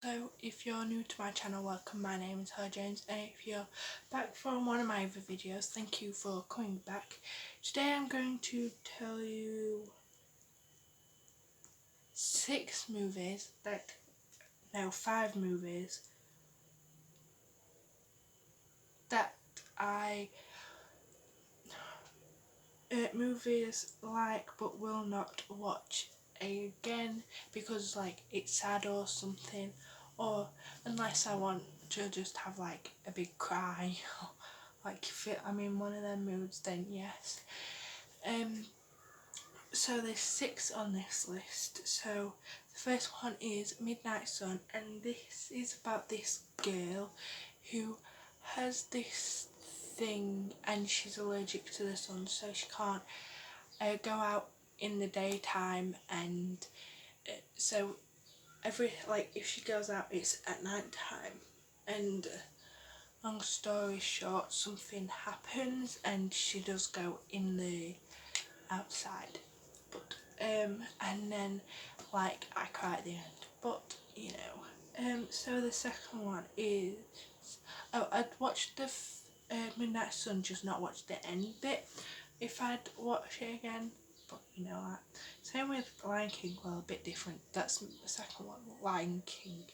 So if you're new to my channel, welcome. My name is Her James, and if you're back from one of my other videos, thank you for coming back. Today I'm going to tell you 5 movies that I movies like but will not watch again because it's sad or something, or unless I want to just have a big cry. If I'm in one of them moods, then yes. So there's 6 on this list. So the first one is Midnight Sun, and this is about this girl who has this thing and she's allergic to the sun, so she can't go out in the daytime, and so if she goes out, it's at night time. And long story short, something happens and she does go in the outside, but and then I cry at the end, but so the second one is, I'd watched the Midnight Sun, just not watched the end bit. If I'd watch it again, but same with Lion King, well, a bit different, that's the second one, Lion King.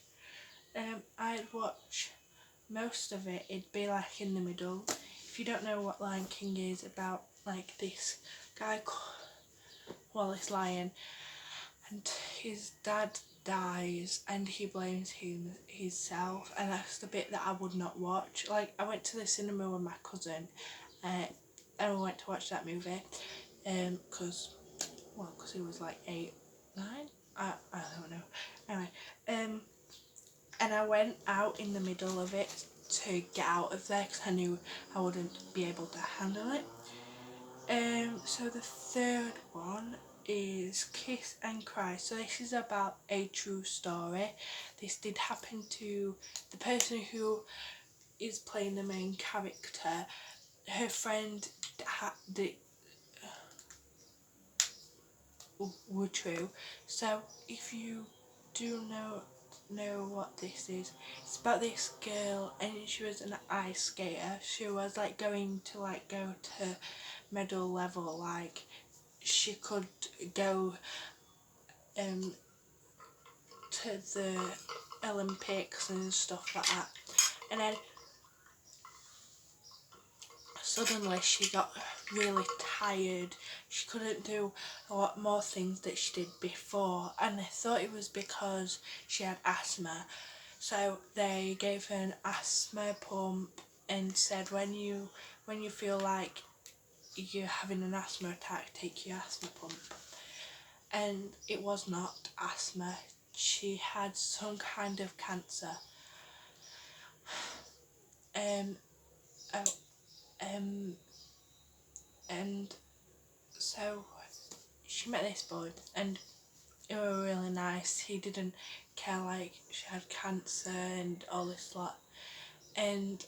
I'd watch most of it, it'd be in the middle. If you don't know what Lion King is, about this guy called Wallace Lion, and his dad dies and he blames himself, and that's the bit that I would not watch. I went to the cinema with my cousin, and we went to watch that movie because he was 8, 9, I don't know, anyway, and I went out in the middle of it to get out of there because I knew I wouldn't be able to handle it. So the third one is Kiss and Cry. So this is about a true story. This did happen to the person who is playing the main character. Her friend were true. So if you do know what this is, it's about this girl, and she was an ice skater. She was going to go to medal level, she could go to the Olympics and stuff like that, and then suddenly she got really tired. She couldn't do a lot more things that she did before, and they thought it was because she had asthma. So they gave her an asthma pump and said, when you feel like you're having an asthma attack, take your asthma pump. And it was not asthma. She had some kind of cancer. Oh, and so she met this boy, and it was really nice. He didn't care she had cancer and all this lot, and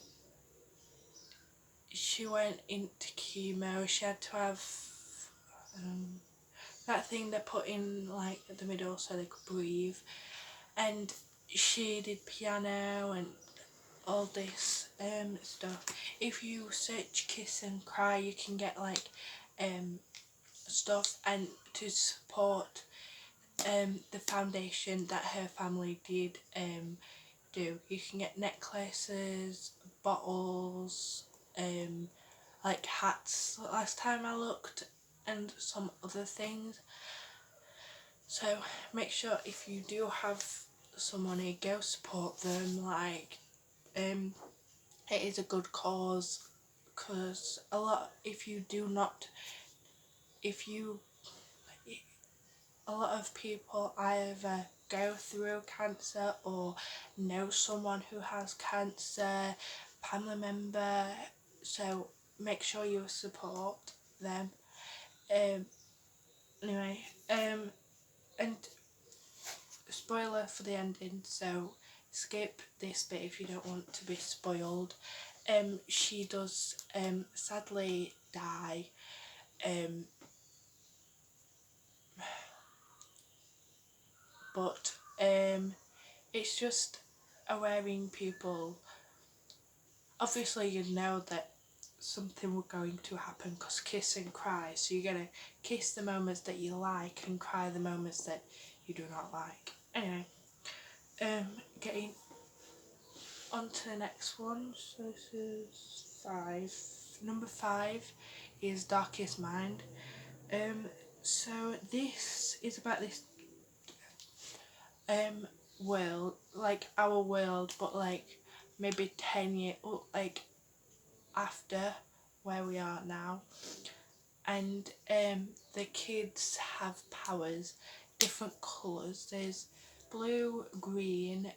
she went into chemo. She had to have that thing they put in at the middle so they could breathe, and she did piano and all this stuff. If you search Kiss and Cry, you can get stuff, and to support the foundation that her family did do, you can get necklaces, bottles, hats last time I looked, and some other things. So make sure, if you do have some money, go support them. It is a good cause, because a lot of people either go through cancer or know someone who has cancer, family member, so make sure you support them. Anyway, and spoiler for the ending, so skip this bit if you don't want to be spoiled. She does sadly die, but it's just awareing people. Obviously you know that something was going to happen because kiss and cry, so you're going to kiss the moments that you like and cry the moments that you do not like. Anyway, getting on to the next one. So this is 5. Number 5 is Darkest Mind. So this is about this world, like our world, but like maybe 10 years like after where we are now. And the kids have powers, different colours. There's blue, green,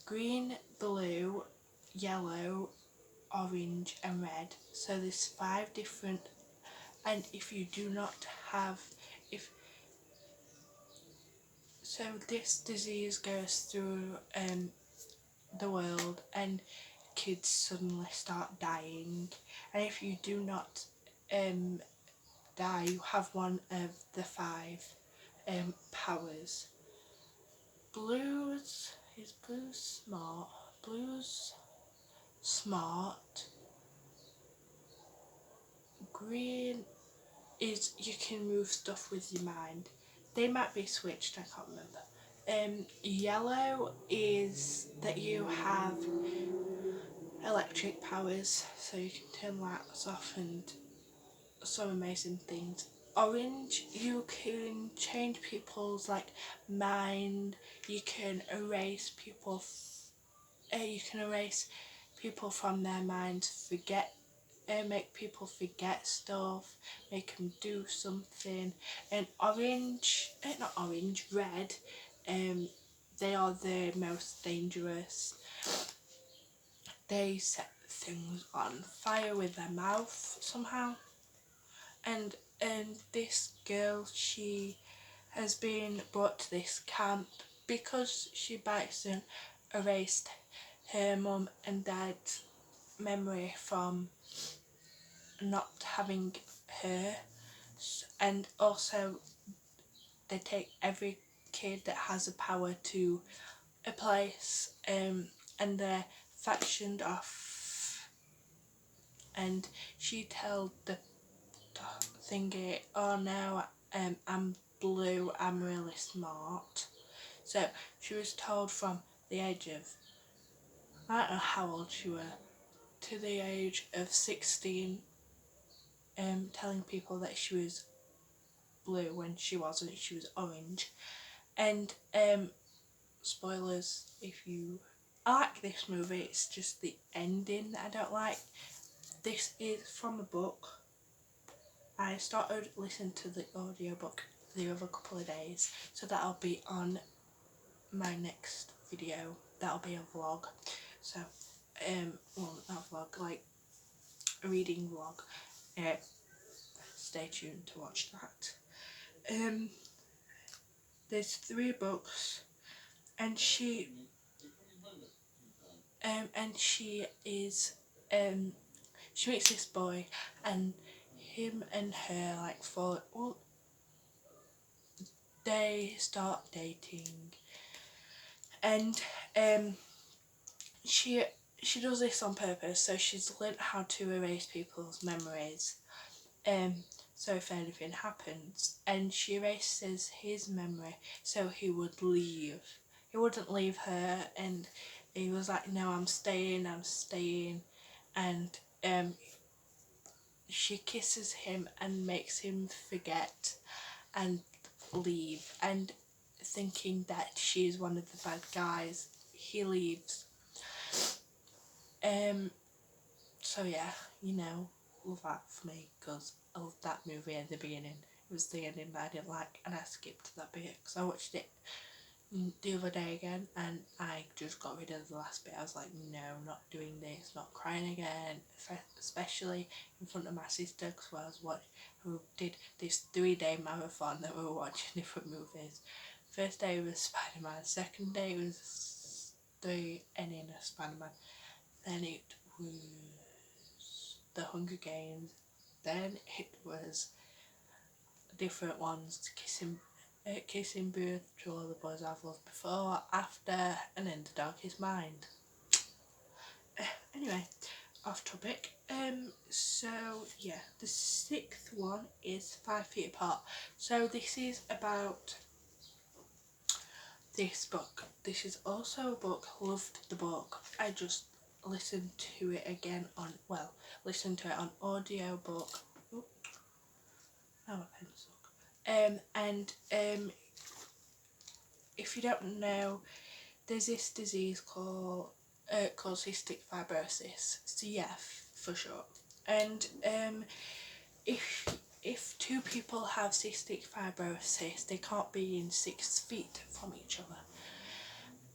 green, blue, yellow, orange and red. So there's 5 different, and if you do not have, if so this disease goes through the world and kids suddenly start dying, and if you do not die, you have one of the 5 powers. Blues is blues smart, green is you can move stuff with your mind. They might be switched, I can't remember. Yellow is that you have electric powers, so you can turn lights off and some amazing things. Orange, you can change people's like mind. You can erase people. You can erase people from their minds. Make people forget stuff. Make them do something. And orange, not orange, red. They are the most dangerous. They set things on fire with their mouth somehow. And this girl, she has been brought to this camp because she by accident erased her mum and dad's memory from not having her. And also they take every kid that has a power to a place, and they're factioned off, and she told the thingy, oh no, I'm blue, I'm really smart. So she was told from the age of, I don't know how old she was, to the age of 16, telling people that she was blue when she wasn't, she was orange. And spoilers if you, I like this movie, it's just the ending that I don't like. This is from a book. I started listening to the audiobook the other couple of days, so that'll be on my next video. That'll be a vlog. So well, not vlog, like a reading vlog. Stay tuned to watch that. There's 3 books, and she is she meets this boy, and him and her like fall, well, they start dating, and she does this on purpose, so she's learnt how to erase people's memories, so if anything happens, and she erases his memory so he would leave. He wouldn't leave her, and he was like, no, I'm staying, and she kisses him and makes him forget and leave, and thinking that she's one of the bad guys, he leaves. So yeah, you know, love that for me, because I loved that movie at the beginning. It was the ending that I didn't like, and I skipped that bit because I watched it the other day again, and I just got rid of the last bit. I was like, no, not doing this, not crying again, especially in front of my sister, because who did this 3-day marathon that we were watching different movies. First day was Spider-Man, second day was the ending of Spider-Man, then it was the Hunger Games, then it was different ones, kissing booth to all the boys I've loved before, after, and in the darkest mind. Anyway, off topic. So yeah, the 6th one is 5 Feet Apart. So this is about this book. This is also a book, loved the book. I just listened to it again on, well, listened to it on audio book. Oh, now my pencil. If you don't know, there's this disease called cystic fibrosis, CF for short. And if two people have cystic fibrosis, they can't be in 6 feet from each other.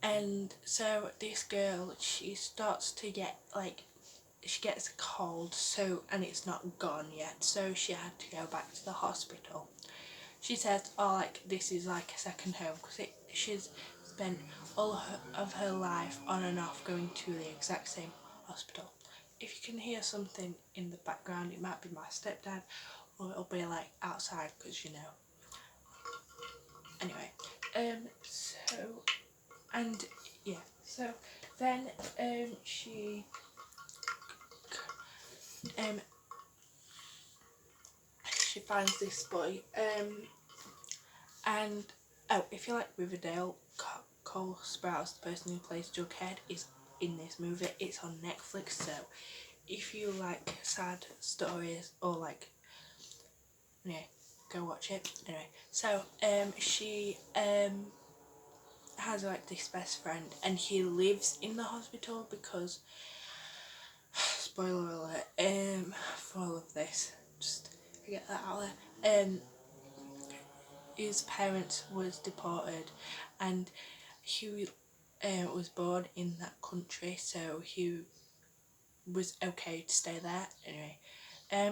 And so this girl, she starts to get like, she gets a cold, so, and it's not gone yet, so she had to go back to the hospital. She says, oh, like, this is like a second home, because she's spent all of her life on and off going to the exact same hospital. If you can hear something in the background, it might be my stepdad, or it'll be like outside, because you know. Anyway, so, and yeah, so then she finds this boy, and oh, if you like Riverdale, Cole Sprouse, the person who plays Jughead, is in this movie. It's on Netflix, so if you like sad stories or like, yeah, go watch it. Anyway, so she has like this best friend, and he lives in the hospital because, spoiler alert, for all of this, just get that out there. His parents was deported, and he was born in that country, so he was okay to stay there. Anyway,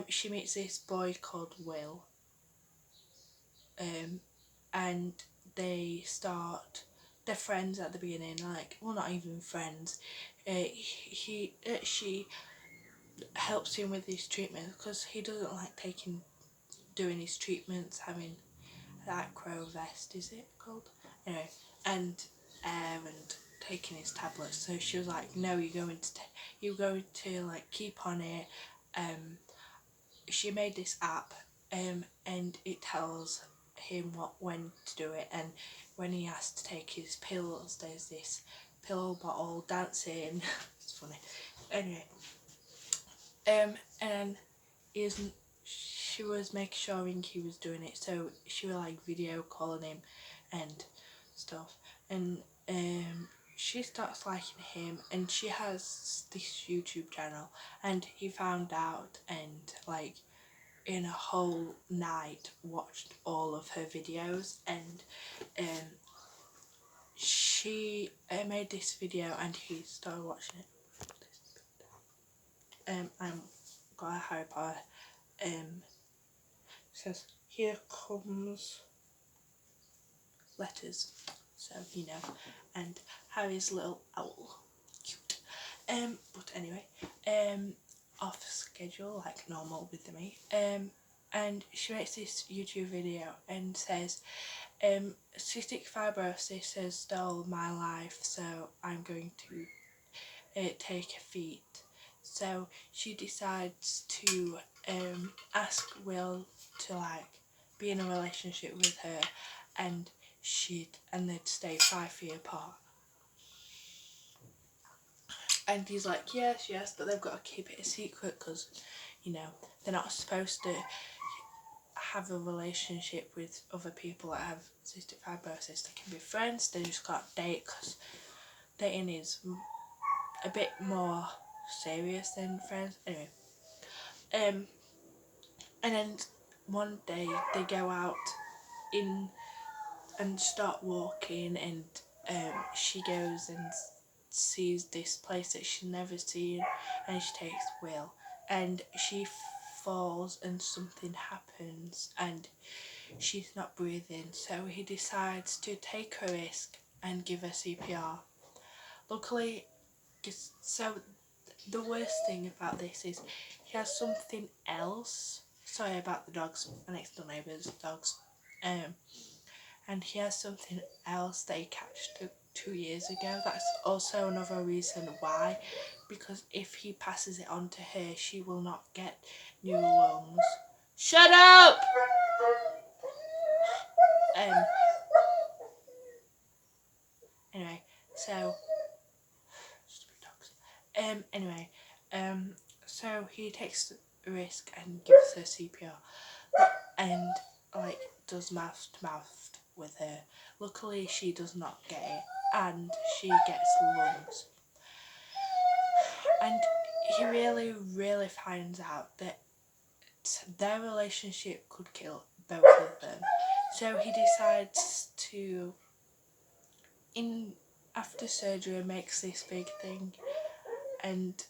she meets this boy called Will, and they're friends at the beginning, like, well, not even friends. She helps him with his treatment because he doesn't like doing his treatments, having that crow vest, is it called? Anyway, and taking his tablets. So she was like, no, you're going to like keep on it. She made this app, and it tells him when to do it, and when he has to take his pills, there's this pill bottle dancing. It's funny. Anyway, and she was making sure he was doing it, so she was like video calling him and stuff, and she starts liking him, and she has this YouTube channel, and he found out, and like in a whole night watched all of her videos, and she made this video, and he started watching it. I'm got a Harry Potter, says, here comes letters, so you know, and Harry's little owl, cute. But anyway, off schedule like normal with me. And she makes this YouTube video and says, cystic fibrosis has stole my life, so I'm going to take a feat. So she decides to ask Will to like be in a relationship with her, and they'd stay 5 feet apart. And he's like, yes, but they've got to keep it a secret because, you know, they're not supposed to have a relationship with other people that have cystic fibrosis. They can be friends, they just can't date because dating is a bit more serious than friends. Anyway, and then one day they go out in and start walking, and she goes and sees this place that she's never seen, and she takes Will, and she falls and something happens and she's not breathing, so he decides to take a risk and give her CPR. Luckily, so the worst thing about this is he has something else. Sorry about the dogs, my next door neighbour's dogs. and he has something else that he catched 2 years ago. That's also another reason why, because if he passes it on to her, she will not get new lungs. Shut up! Anyway, so stupid dogs. So he takes the risk and gives her CPR, and like does mouth to mouth with her. Luckily, she does not get it, and she gets lungs. And he really finds out that their relationship could kill both of them. So he decides to, after surgery, makes this big thing and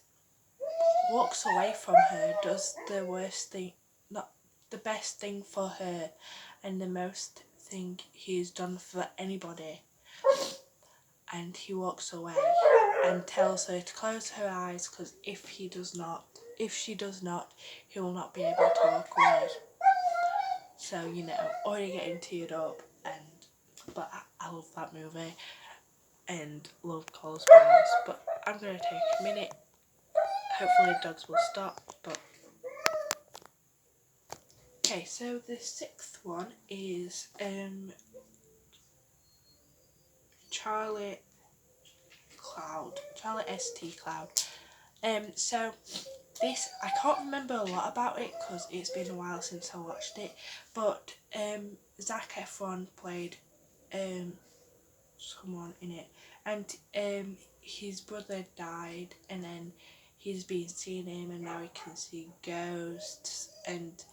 walks away from her, does the worst thing, not the best thing for her, and the most thing he's done for anybody. And he walks away and tells her to close her eyes, because if she does not, he will not be able to walk away. So, you know, already getting teared up, but I love that movie and love Cole Sprouse. But I'm going to take a minute. Hopefully dogs will stop. But okay, so the sixth one is Charlie ST Cloud. So this, I can't remember a lot about it because it's been a while since I watched it, but Zac Efron played someone in it, and his brother died, and then he's been seeing him, and now he can see ghosts, and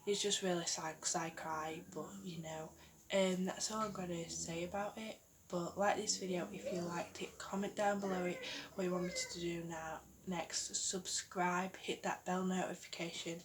it's just really sad because I cry. But you know, that's all I'm going to say about it. But like this video if you liked it, comment down below it what you want me to do next, subscribe, hit that bell notification